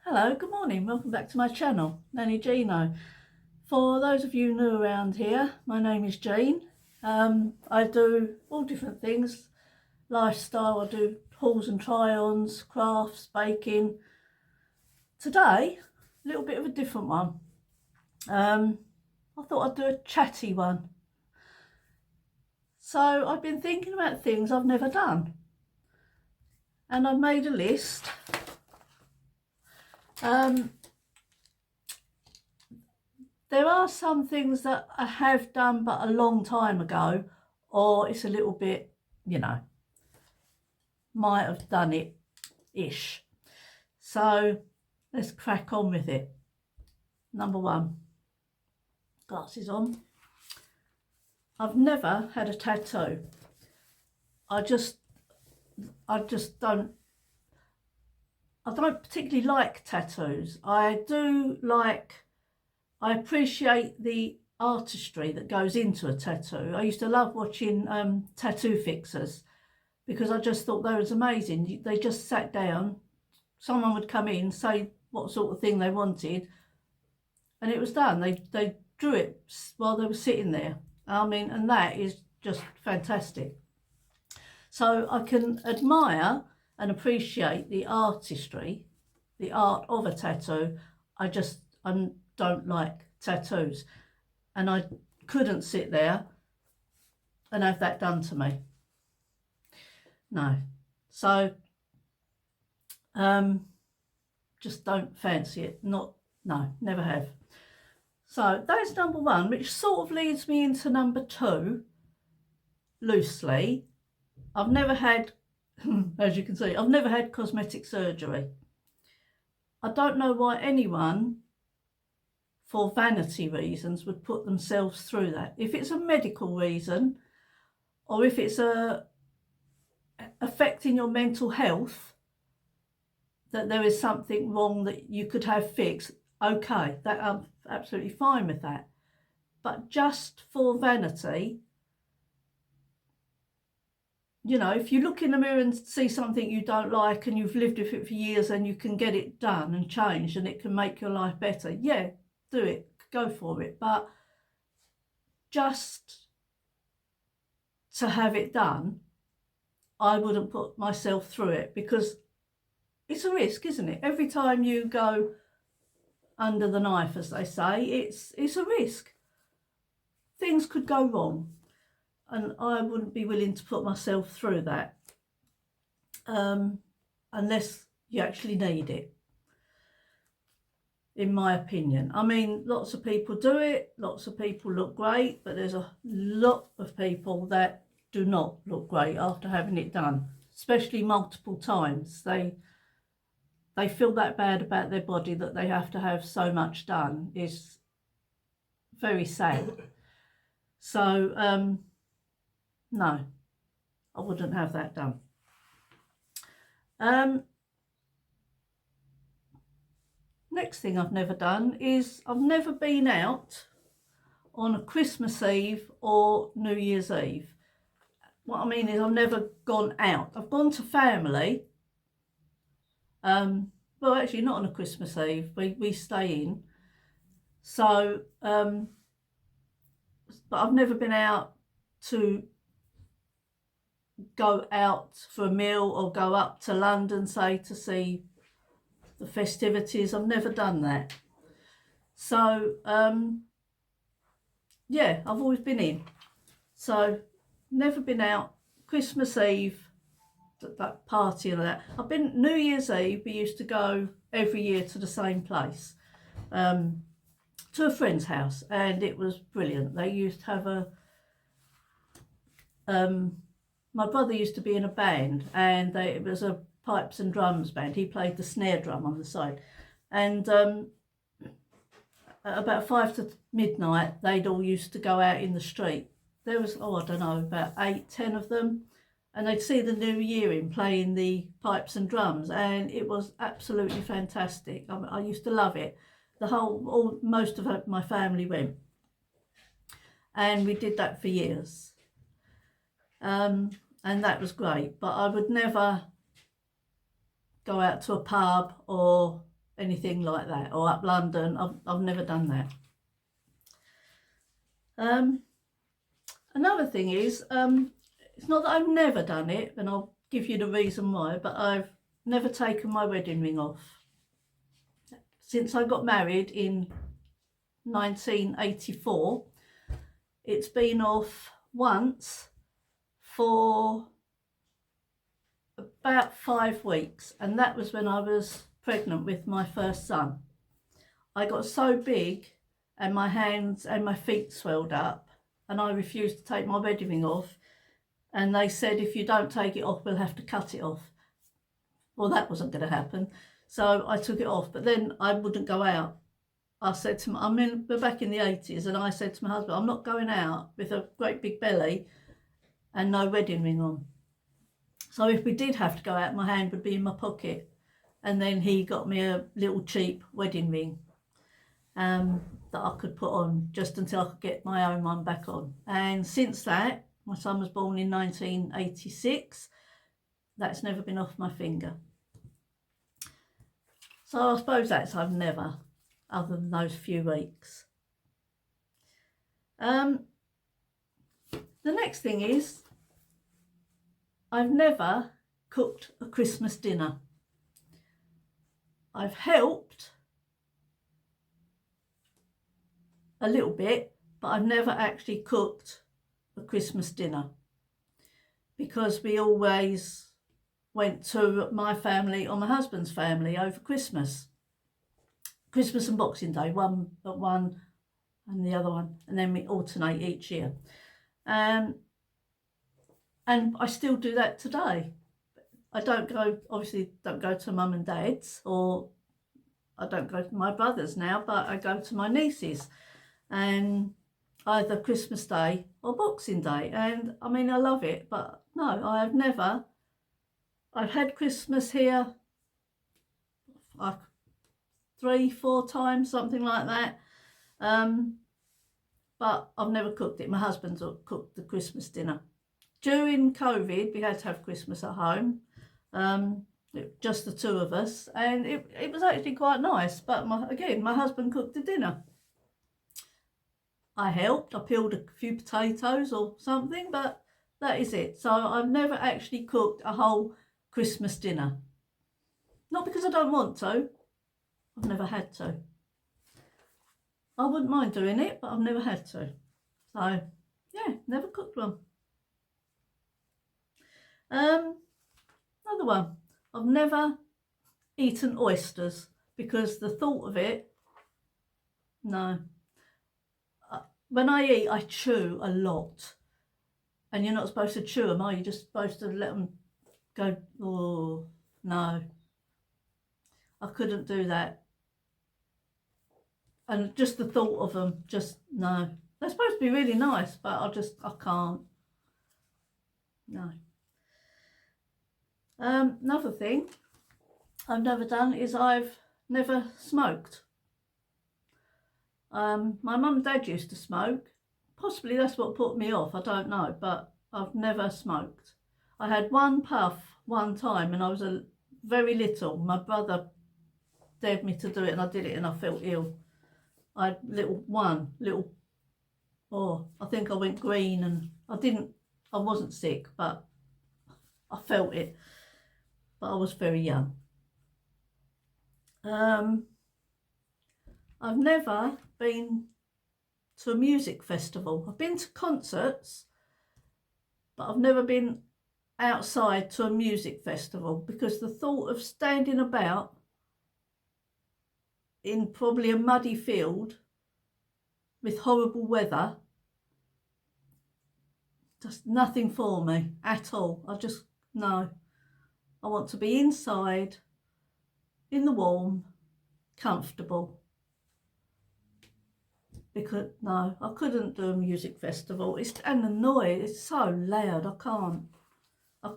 Hello, good morning, welcome back to my channel, NannyJeano. For those of you new around here, my name is Jean. I do all different things, lifestyle, I do hauls and try-ons, crafts, baking. Today, a little bit of a different one. I thought I'd do a chatty one. So I've been thinking about things I've never done. And I've made a list. There are some things that I have done but a long time ago, or it's a little bit, might have done it-ish. So let's crack on with it. Number one, glasses on. I've never had a tattoo. I don't particularly like tattoos. I appreciate the artistry that goes into a tattoo. I used to love watching tattoo fixers because I just thought they was amazing. They just sat down, someone would come in, say what sort of thing they wanted, and it was done. They drew it while they were sitting there. And that is just fantastic. So I can admire and appreciate the artistry, the art of a tattoo. I don't like tattoos, and I couldn't sit there and have that done to me. No. So just don't fancy it. No, never have. So that's number one, which sort of leads me into number two, loosely. I've never had, as you can see, I've never had cosmetic surgery. I don't know why anyone, for vanity reasons, would put themselves through that. If it's a medical reason, or if it's affecting your mental health, that there is something wrong that you could have fixed, okay, that I'm absolutely fine with that. But just for vanity, if you look in the mirror and see something you don't like and you've lived with it for years and you can get it done and changed and it can make your life better, yeah, do it, go for it. But just to have it done, I wouldn't put myself through it, because it's a risk, isn't it? Every time you go under the knife, as they say, it's a risk. Things could go wrong, and I wouldn't be willing to put myself through that unless you actually need it, in my opinion. Lots of people do it, lots of people look great, but there's a lot of people that do not look great after having it done, especially multiple times. They feel that bad about their body that they have to have so much done. Is very sad. So no, I wouldn't have that done. Next thing I've never done is I've never been out on a Christmas Eve or New Year's Eve. What I mean is I've never gone out. I've gone to family. Well, actually not on a Christmas Eve. We stay in. So, but I've never been out to go out for a meal or go up to London, say, to see the festivities. I've never done that. So, yeah, I've always been in. So, never been out. Christmas Eve, that party and that. I've been New Year's Eve. We used to go every year to the same place, to a friend's house, and it was brilliant. They used to have my brother used to be in a band, and it was a pipes and drums band. He played the snare drum on the side, and at about 5 to midnight, they'd all used to go out in the street. There was, I don't know, about 8, 10 of them, and they'd see the new year in playing the pipes and drums, and it was absolutely fantastic. I used to love it. Most of my family went, and we did that for years, and that was great. But I would never go out to a pub or anything like that, or up London. I've never done that. Another thing is, it's not that I've never done it, and I'll give you the reason why, but I've never taken my wedding ring off. Since I got married in 1984, it's been off once for about 5 weeks, and that was when I was pregnant with my first son. I got so big and my hands and my feet swelled up, and I refused to take my wedding ring off, and they said, if you don't take it off, we'll have to cut it off. Well, that wasn't going to happen, so I took it off, but then I wouldn't go out. I said to we're back in the 80s, and I said to my husband, I'm not going out with a great big belly and no wedding ring on. So if we did have to go out, my hand would be in my pocket, and then he got me a little cheap wedding ring that I could put on just until I could get my own one back on. And since that, my son was born in 1986, that's never been off my finger. So I suppose I've never, other than those few weeks. The next thing is, I've never cooked a Christmas dinner. I've helped a little bit, but I've never actually cooked a Christmas dinner, because we always went to my family or my husband's family over Christmas and Boxing Day, one at one and the other one, and then we alternate each year. And I still do that today. I obviously don't go to mum and dad's, or I don't go to my brother's now, but I go to my niece's, and either Christmas Day or Boxing Day. And I mean, I love it, but no, I've had Christmas here like 3-4 times, something like that. But I've never cooked it. My husband's cooked the Christmas dinner. During COVID, we had to have Christmas at home, just the two of us, and it was actually quite nice. But my husband cooked the dinner. I helped. I peeled a few potatoes or something, but that is it. So I've never actually cooked a whole Christmas dinner. Not because I don't want to. I've never had to. I wouldn't mind doing it, but I've never had to. So, yeah, never cooked one. Another one. I've never eaten oysters, because the thought of it, no. When I eat, I chew a lot. And you're not supposed to chew them, are you? You're just supposed to let them go. Oh, no. I couldn't do that. And just the thought of them, just no. They're supposed to be really nice, but I can't. No. Another thing I've never done is I've never smoked. My mum and dad used to smoke. Possibly that's what put me off, I don't know, but I've never smoked. I had one puff one time, and I was very little. My brother dared me to do it, and I did it, and I felt ill. I had I think I went green, and I wasn't sick, but I felt it. But I was very young. I've never been to a music festival. I've been to concerts, but I've never been outside to a music festival, because the thought of standing about in probably a muddy field with horrible weather, just nothing for me at all. No. I want to be inside, in the warm, comfortable. Because no, I couldn't do a music festival. And the noise, it's so loud, I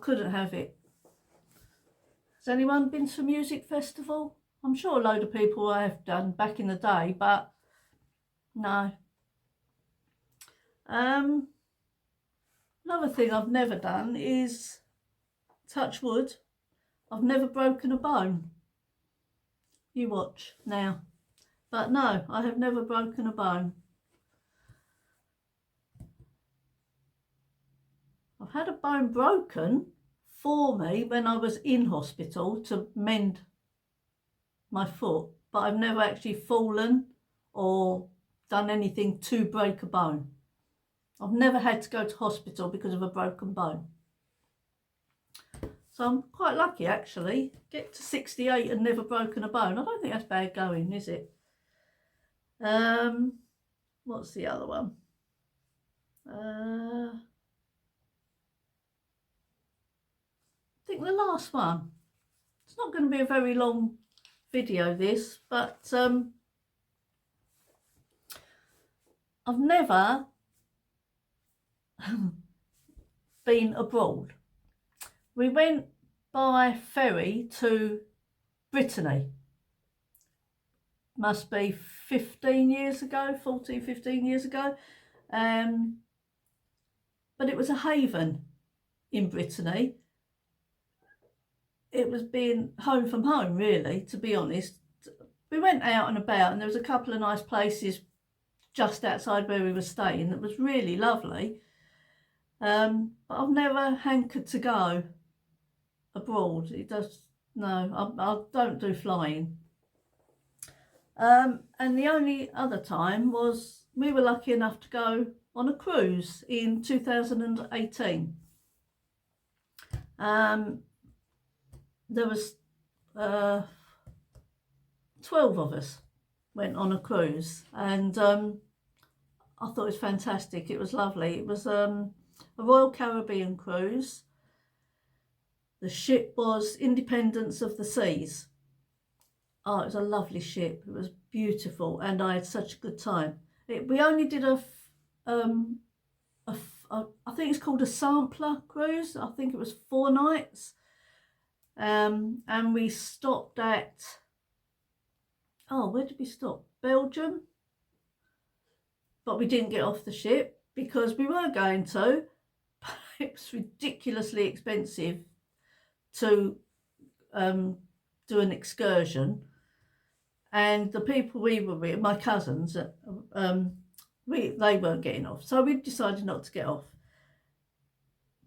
couldn't have it. Has anyone been to a music festival? I'm sure a load of people have done back in the day, but no. Another thing I've never done is, touch wood, I've never broken a bone. You watch now. But no, I have never broken a bone. I've had a bone broken for me when I was in hospital to mend my foot, but I've never actually fallen or done anything to break a bone. I've never had to go to hospital because of a broken bone. So I'm quite lucky, actually. Get to 68 and never broken a bone. I don't think that's bad going, is it? What's the other one? I think the last one. It's not going to be a very long video, this, but I've never been abroad. We went by ferry to Brittany. Must be 15 years ago, 14, 15 years ago. But it was a haven in Brittany. It was being home from home, really, to be honest. We went out and about, and there was a couple of nice places just outside where we were staying that was really lovely. But I've never hankered to go abroad. It does, no, I don't do flying. And the only other time was we were lucky enough to go on a cruise in 2018. There was 12 of us went on a cruise, and I thought it was fantastic. It was lovely. It was a Royal Caribbean cruise. The ship was Independence of the Seas. Oh, it was a lovely ship. It was beautiful, and I had such a good time. We only did I think it's called a sampler cruise. I think it was 4 nights. And we stopped at, where did we stop? Belgium. But we didn't get off the ship because we were going to. It was ridiculously expensive to do an excursion. And the people we were with, my cousins, they weren't getting off. So we decided not to get off.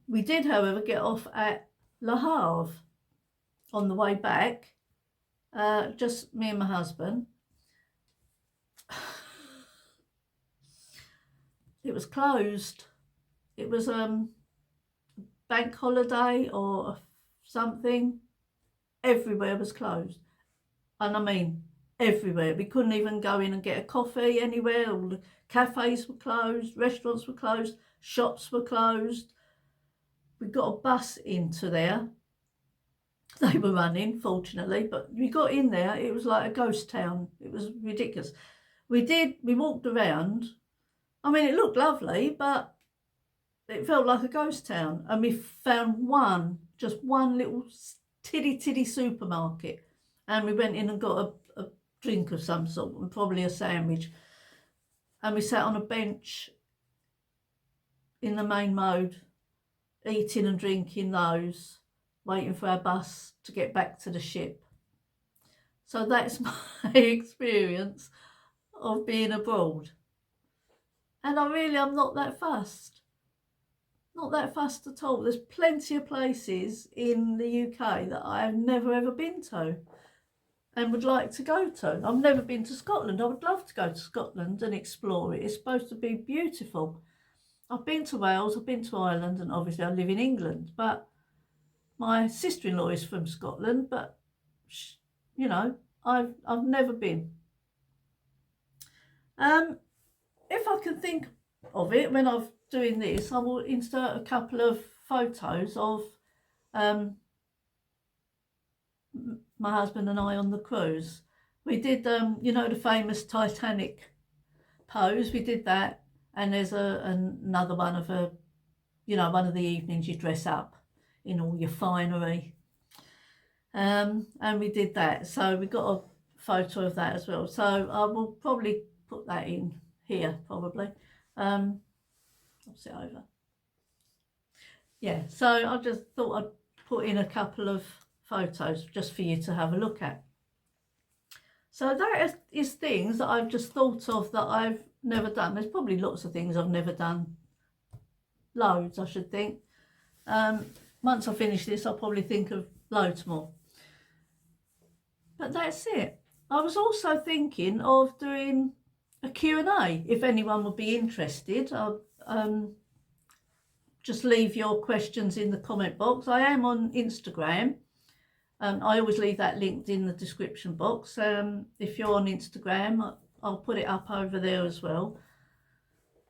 We did, however, get off at Le Havre on the way back, just me and my husband. It was closed. It was bank holiday or something. Everywhere was closed. And I mean, everywhere. We couldn't even go in and get a coffee anywhere. All the cafes were closed, restaurants were closed, shops were closed. We got a bus into there. They were running, fortunately, but we got in there. It was like a ghost town. It was ridiculous. We walked around. I mean, it looked lovely, but it felt like a ghost town. And we found just one little tiddy supermarket. And we went in and got a drink of some sort, and probably a sandwich. And we sat on a bench in the main mode, eating and drinking those, waiting for our bus to get back to the ship. So that's my experience of being abroad. And I'm not that fussed. Not that fussed at all. There's plenty of places in the UK that I have never ever been to and would like to go to. I've never been to Scotland. I would love to go to Scotland and explore it. It's supposed to be beautiful. I've been to Wales, I've been to Ireland, and obviously I live in England, but my sister-in-law is from Scotland, but you know, I've never been. If I can think of it when I'm doing this, I will insert a couple of photos of my husband and I on the cruise. We did, you know, the famous Titanic pose. We did that, and there's another one of one of the evenings you dress up in all your finery, and we did that. So we got a photo of that as well. So I will probably put that in here, probably. I'll sit over. Yeah, so I just thought I'd put in a couple of photos just for you to have a look at. So that is things that I've just thought of that I've never done. There's probably lots of things I've never done. Loads, I should think. Once I finish this, I'll probably think of loads more. But that's it. I was also thinking of doing a Q&A, if anyone would be interested. I'll just leave your questions in the comment box. I am on Instagram. I always leave that linked in the description box. If you're on Instagram, I'll put it up over there as well.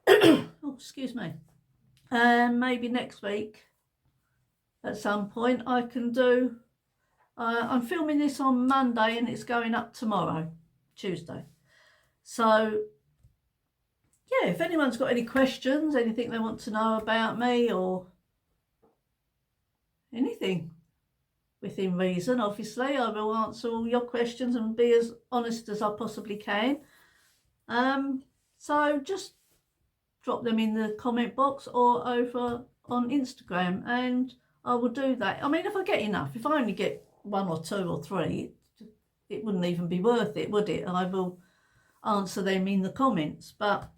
Oh, excuse me. And maybe next week at some point I can do, I'm filming this on Monday and it's going up tomorrow, Tuesday. So yeah, if anyone's got any questions, anything they want to know about me or anything, within reason, obviously, I will answer all your questions and be as honest as I possibly can. So just drop them in the comment box or over on Instagram and I will do that. I mean, if I get enough, if I only get 1 or 2 or 3, it wouldn't even be worth it, would it? I will answer them in the comments. But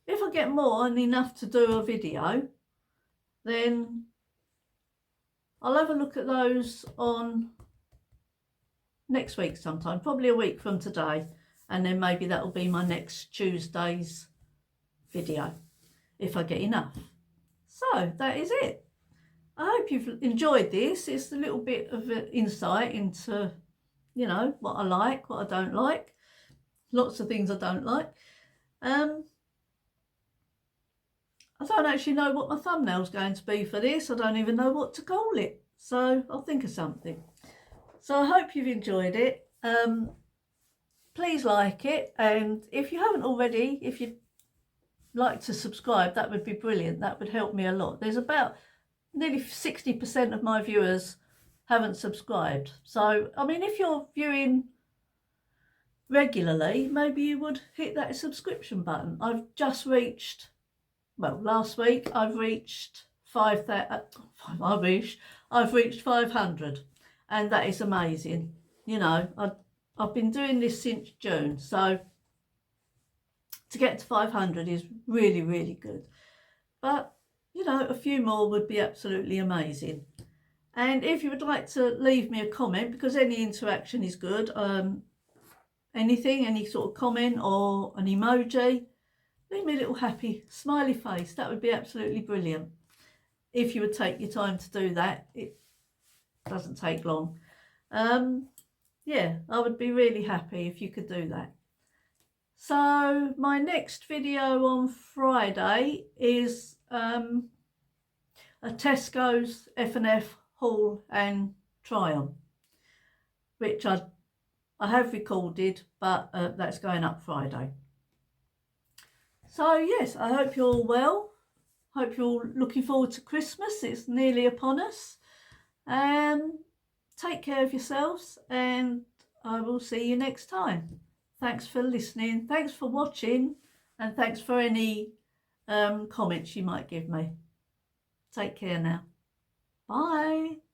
if I get more and enough to do a video, then I'll have a look at those on next week sometime, probably a week from today, and then maybe that will be my next Tuesday's video, if I get enough. So that is it. I hope you've enjoyed this. It's a little bit of an insight into, you know, what I like, what I don't like. Lots of things I don't like. I don't actually know what my thumbnail's going to be for this. I don't even know what to call it. So I'll think of something. So I hope you've enjoyed it. Please like it. And if you haven't already, if you'd like to subscribe, that would be brilliant. That would help me a lot. There's about nearly 60% of my viewers haven't subscribed. So, I mean, if you're viewing regularly, maybe you would hit that subscription button. I've just reached... well, last week I've reached 500, and that is amazing. You know, I've been doing this since June, so to get to 500 is really, really good. But, you know, a few more would be absolutely amazing. And if you would like to leave me a comment, because any interaction is good, anything, any sort of comment or an emoji, leave me a little happy smiley face. That would be absolutely brilliant. If you would take your time to do that, it doesn't take long. Yeah, I would be really happy if you could do that. So my next video on Friday is a Tesco's F&F haul and try on, which I have recorded, but that's going up Friday. So yes, I hope you're all well. Hope you're all looking forward to Christmas. It's nearly upon us. Take care of yourselves and I will see you next time. Thanks for listening. Thanks for watching. And thanks for any comments you might give me. Take care now. Bye.